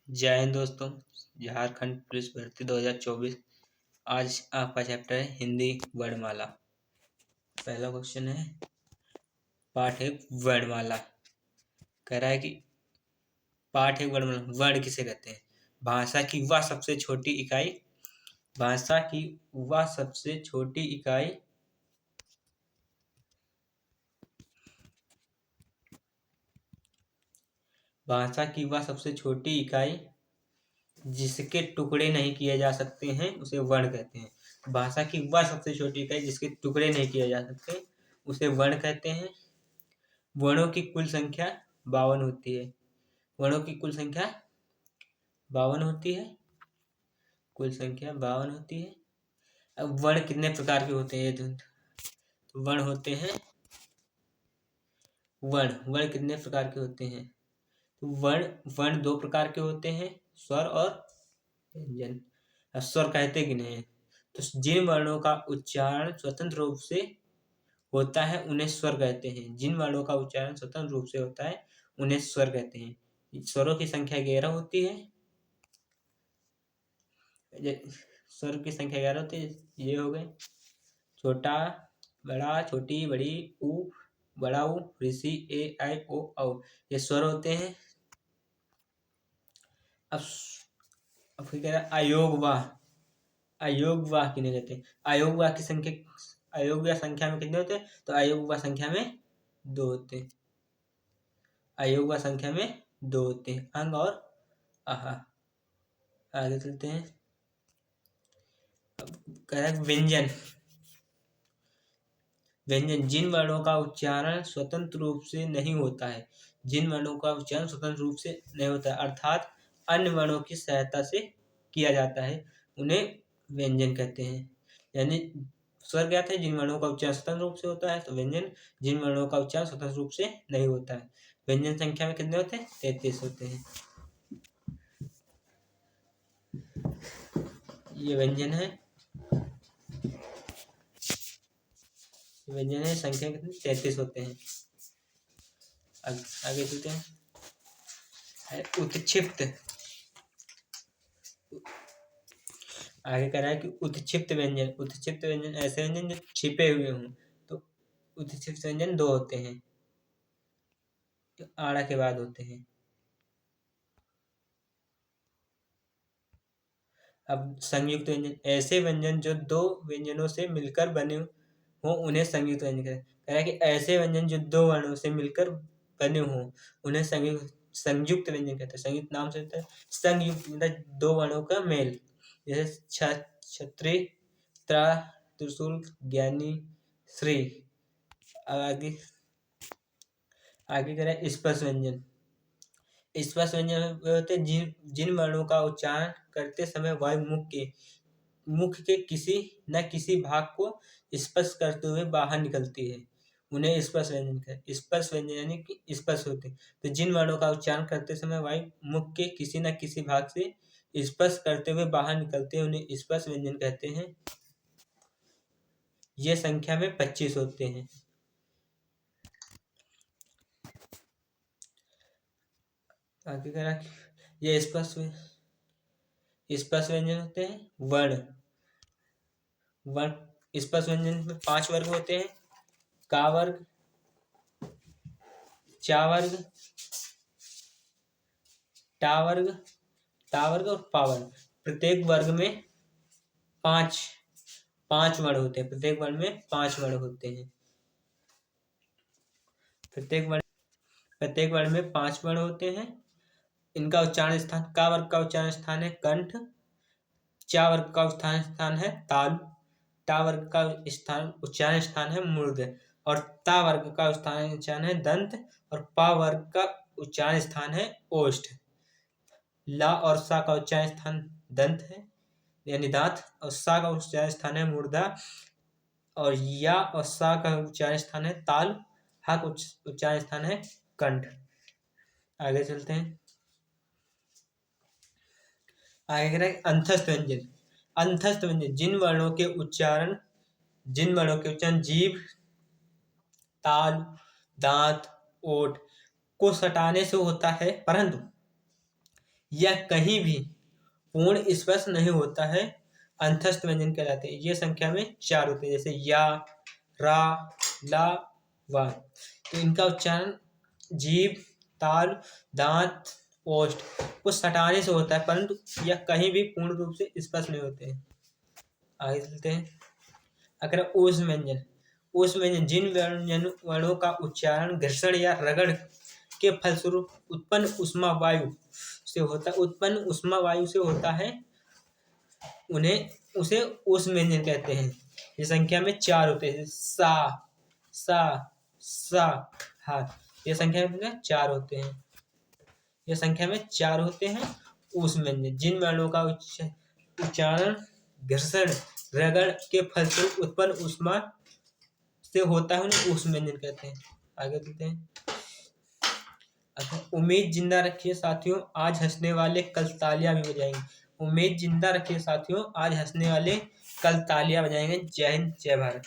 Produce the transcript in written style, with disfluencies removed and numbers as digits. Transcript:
जय हिंद दोस्तों। झारखंड पुलिस भर्ती 2024। आज आपका चैप्टर है हिंदी वर्णमाला। पहला क्वेश्चन है पाठ एक वर्णमाला। कह रहा है कि पाठ एक वर्णमाला वर्ण किसे कहते हैं। भाषा की वह सबसे छोटी इकाई भाषा की वह सबसे छोटी इकाई भाषा की वह सबसे छोटी इकाई जिसके टुकड़े नहीं किए जा सकते हैं उसे वर्ण कहते हैं। भाषा की वह सबसे छोटी इकाई जिसके टुकड़े नहीं किए जा सकते उसे वर्ण कहते हैं। वर्णों की कुल संख्या 52 होती है। वर्णों की कुल संख्या 52 होती है। कुल संख्या 52 होती है। अब वर्ण कितने प्रकार के होते हैं तो वर्ण होते हैं वर्ण कितने प्रकार के होते हैं तो वर्ण दो प्रकार के होते हैं, स्वर और व्यंजन। अब स्वर कहते कि नहीं तो जिन वर्णों का उच्चारण स्वतंत्र रूप से होता है उन्हें स्वर कहते हैं। जिन वर्णों का उच्चारण स्वतंत्र रूप से होता है उन्हें स्वर कहते हैं। स्वरों की संख्या 11 होती है। स्वर की संख्या 11 होती है। ये हो गए छोटा, बड़ा, छोटी, बड़ी, उ, बड़ा उ, ऋषि, ए, आई, ओ, औ। ये स्वर होते हैं। अब फिर कह रहा है अयोग वाह। अयोग वाह किन्हें कहते हैं। अयोग वाह की संख्या अयोग वाह संख्या में कितने होते हैं तो अयोग वाह संख्या में 2 होते हैं। अयोग वाह संख्या में 2 होते हैं, अंग और आहा। आगे चलते हैं। अब कह रहा है व्यंजन। व्यंजन जिन वर्णों का उच्चारण स्वतंत्र रूप से नहीं होता है। जिन वर्णों का उच्चारण स्वतंत्र रूप से नहीं होता है अर्थात अन्य वर्णों की सहायता से किया जाता है उन्हें व्यंजन कहते हैं। यानी स्वर क्या थे जिन वर्णों का उच्चारण स्वतंत्र रूप से होता है तो व्यंजन जिन वर्णों का उच्चारण स्वतंत्र रूप से नहीं होता है। व्यंजन संख्या में कितने होते हैं 33 होते हैं। ये व्यंजन है संख्या कितने 33 होते हैं। आगे चलते हैं। उत्क्षिप्त। आगे कह रहा है कि उत्क्षिप्त व्यंजन ऐसे व्यंजन जो छिपे हुए हों तो उत्क्षिप्त व्यंजन 2 होते हैं जो आड़ा के बाद होते हैं। अब संयुक्त व्यंजन ऐसे व्यंजन जो 2 व्यंजनों से मिलकर बने हों उन्हें संयुक्त व्यंजन कहते हैं। कह रहा है कि ऐसे व्यंजन जो 2 वर्णों से मिलकर बने हों उन्हें संयुक्त व्यंजन कहते हैं। संयुक्त नाम से होता है संयुक्त मतलब 2 वर्णों का मेल, जैसे क्षत्रिय, त्रा, त्रिशूल, ज्ञानी, श्री। आगे कह रहा है स्पर्श व्यंजन। स्पर्श व्यंजन होते हैं जिन वर्णों का उच्चारण करते समय वायु मुख के किसी न किसी भाग को स्पर्श करते हुए बाहर निकलती है उन्हें स्पर्श व्यंजन कहते हैं। स्पर्श व्यंजन यानी कि स्पर्श होते हैं तो जिन वर्णों का उच्चारण करते समय वायु मुख के किसी न किसी भाग से स्पर्श करते हुए बाहर निकलते हैं उन्हें स्पर्श व्यंजन कहते हैं। ये संख्या में 25 होते हैं। आगे कह रहा ये स्पर्श व्यंजन होते हैं वर्ण स्पर्श व्यंजन में 5 वर्ग होते हैं। का वर्ग, चा वर्ग, टा वर्ग, ता वर्ग और पा वर्ग। प्रत्येक वर्ग में 5 वर्ण होते हैं। प्रत्येक वर्ण में 5 वर्ण होते हैं। प्रत्येक वर्ण में 5 वर्ण होते हैं। इनका उच्चारण स्थान का वर्ग का उच्चारण स्थान है कंठ, चा वर्ग का स्थान है तालु, टा वर्ग का उच्चारण स्थान है मूर्ध और ता वर्ग का उच्चारण है दंत और पा वर्ग का उच्चारण स्थान है ओष्ठ। ला और सा का उच्चारण स्थान दंत है यानी दांत और सा का उच्चारण स्थान है मूर्धा और या और सा का उच्चारण स्थान है ताल, हा का उच्चारण स्थान है कंठ। आगे चलते हैं। आगे कह रहा है अंतस्थ व्यंजन। अंतस्थ व्यंजन जिन वर्णों के उच्चारण जीभ, ताल, दांत, ओठ को सटाने से होता है परंतु या कहीं भी पूर्ण स्पर्श नहीं होता है अंतस्थ व्यंजन कहलाते हैं। ये संख्या में 4 होते हैं, जैसे या, रा, ला, वा। तो इनका उच्चारण जीभ, ताल, दांत, ओष्ठ को सटाने से होता है, परंतु यह कहीं भी पूर्ण रूप से स्पर्श नहीं होते हैं। आगे चलते हैं। अगर ऊष्म व्यंजन, ऊष्म व्यंजन जिन व्यंजन वर्णों का उच्चारण घर्षण या रगड़ के फलस्वरूप उत्पन्न उष्मा वायु से होता है, उसे ऊष्म व्यंजन कहते हैं। ये संख्या में 4 होते हैं, सा, सा, सा, हा। ये संख्या में 4 होते हैं। ये संख्या में 4 होते हैं ऊष्म व्यंजन जिन वर्णों का उच्चारण घर्षण रगड़ के फलस्वरूप उत्पन्न ऊष्मा से होता है, उन्हें ऊष्म व्यंजन कहते हैं। आगे चलते हैं। उम्मीद जिंदा रखिए साथियों, आज हंसने वाले कल तालियां भी बजाएंगे। उम्मीद जिंदा रखिए साथियों, आज हंसने वाले कल तालियां बजाएंगे। जय हिंद, जय भारत।